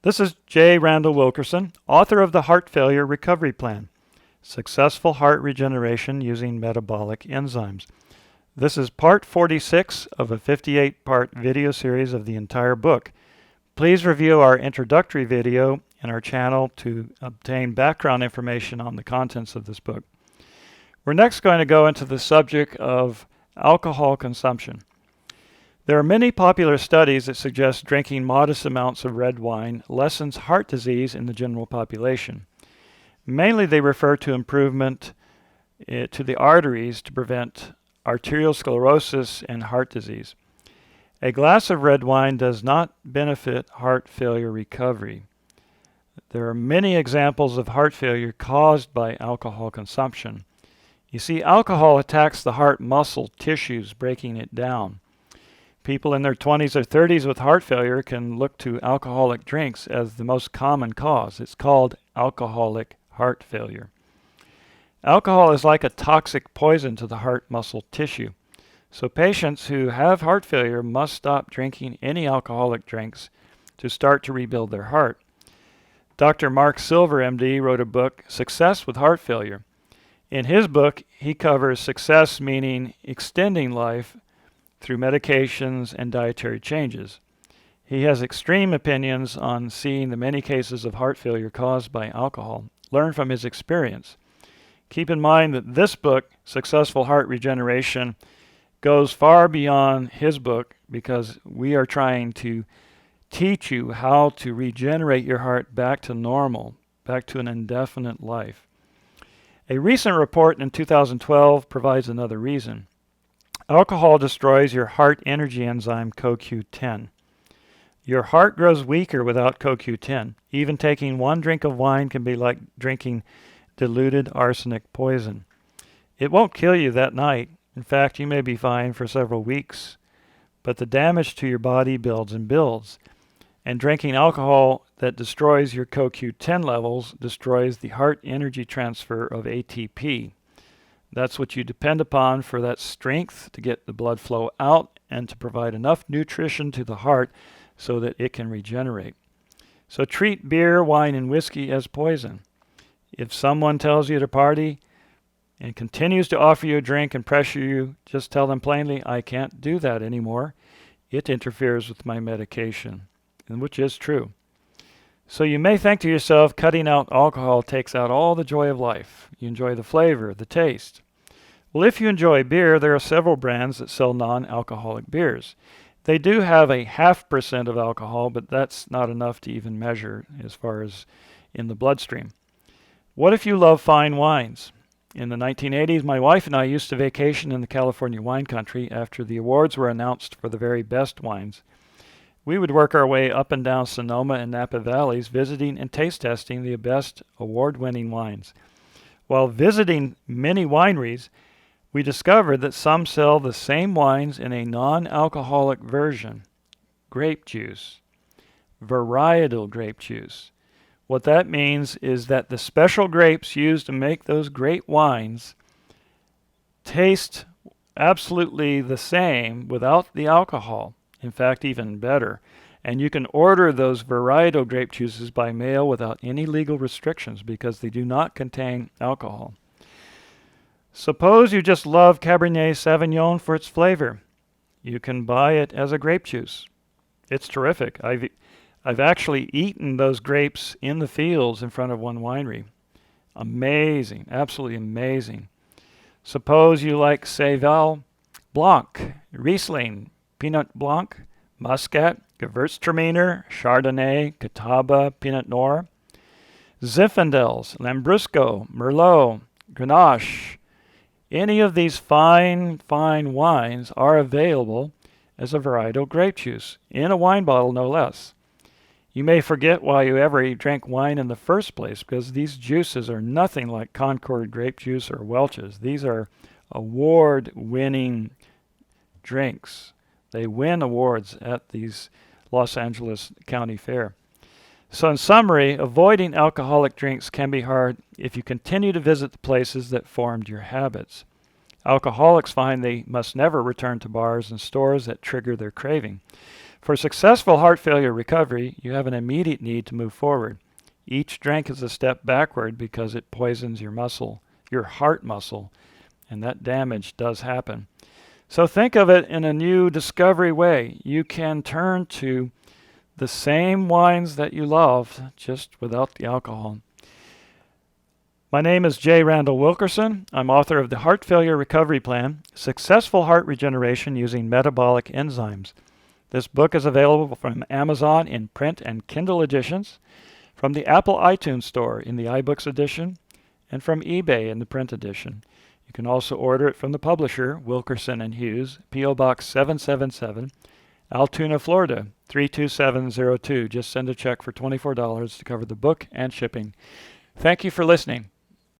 This is J. Randall Wilkerson, author of the Heart Failure Recovery Plan, Successful Heart Regeneration Using Metabolic Enzymes. This is part 46 of a 58-part video series of the entire book. Please review our introductory video in our channel to obtain background information on the contents of this book. We're next going to go into the subject of alcohol consumption. There are many popular studies that suggest drinking modest amounts of red wine lessens heart disease in the general population. Mainly they refer to improvement to the arteries to prevent arteriosclerosis and heart disease. A glass of red wine does not benefit heart failure recovery. There are many examples of heart failure caused by alcohol consumption. You see, alcohol attacks the heart muscle tissues, breaking it down. People in their 20s or 30s with heart failure can look to alcoholic drinks as the most common cause. It's called alcoholic heart failure. Alcohol is like a toxic poison to the heart muscle tissue. So patients who have heart failure must stop drinking any alcoholic drinks to start to rebuild their heart. Dr. Mark Silver, MD, wrote a book, Success with Heart Failure. In his book, he covers success meaning extending life through medications and dietary changes. He has extreme opinions on seeing the many cases of heart failure caused by alcohol. Learn from his experience. Keep in mind that this book, Successful Heart Regeneration, goes far beyond his book because we are trying to teach you how to regenerate your heart back to normal, back to an indefinite life. A recent report in 2012 provides another reason. Alcohol destroys your heart energy enzyme CoQ10. Your heart grows weaker without CoQ10. Even taking one drink of wine can be like drinking diluted arsenic poison. It won't kill you that night. In fact, you may be fine for several weeks. But the damage to your body builds and builds. And drinking alcohol that destroys your CoQ10 levels destroys the heart energy transfer of ATP. That's what you depend upon for that strength to get the blood flow out and to provide enough nutrition to the heart so that it can regenerate. So treat beer, wine, and whiskey as poison. If someone tells you to party and continues to offer you a drink and pressure you, just tell them plainly, I can't do that anymore. It interferes with my medication, and which is true. So you may think to yourself, cutting out alcohol takes out all the joy of life. You enjoy the flavor, the taste. Well, if you enjoy beer, there are several brands that sell non-alcoholic beers. They do have a 0.5% of alcohol, but that's not enough to even measure as far as in the bloodstream. What if you love fine wines? In the 1980s, my wife and I used to vacation in the California wine country after the awards were announced for the very best wines. We would work our way up and down Sonoma and Napa Valleys, visiting and taste testing the best award-winning wines. While visiting many wineries, we discovered that some sell the same wines in a non-alcoholic version, grape juice, varietal grape juice. What that means is that the special grapes used to make those great wines taste absolutely the same without the alcohol. In fact, even better. And you can order those varietal grape juices by mail without any legal restrictions because they do not contain alcohol. Suppose you just love Cabernet Sauvignon for its flavor. You can buy it as a grape juice. It's terrific. I've actually eaten those grapes in the fields in front of one winery. Amazing, absolutely amazing. Suppose you like Sauvignon Blanc, Riesling, Pinot Blanc, Muscat, Gewürztraminer, Chardonnay, Catawba, Pinot Noir, Zinfandels, Lambrusco, Merlot, Grenache. Any of these fine wines are available as a varietal grape juice, in a wine bottle no less. You may forget why you ever drank wine in the first place, because these juices are nothing like Concord grape juice or Welch's. These are award-winning drinks. They win awards at these Los Angeles County Fair. So in summary, avoiding alcoholic drinks can be hard if you continue to visit the places that formed your habits. Alcoholics find they must never return to bars and stores that trigger their craving. For successful heart failure recovery, you have an immediate need to move forward. Each drink is a step backward because it poisons your muscle, your heart muscle, and that damage does happen. So think of it in a new discovery way. You can turn to the same wines that you love, just without the alcohol. My name is J. Randall Wilkerson. I'm author of the Heart Failure Recovery Plan, Successful Heart Regeneration Using Metabolic Enzymes. This book is available from Amazon in print and Kindle editions, from the Apple iTunes Store in the iBooks edition, and from eBay in the print edition. You can also order it from the publisher, Wilkerson & Hughes, P.O. Box 777, Altoona, Florida, 32702. Just send a check for $24 to cover the book and shipping. Thank you for listening.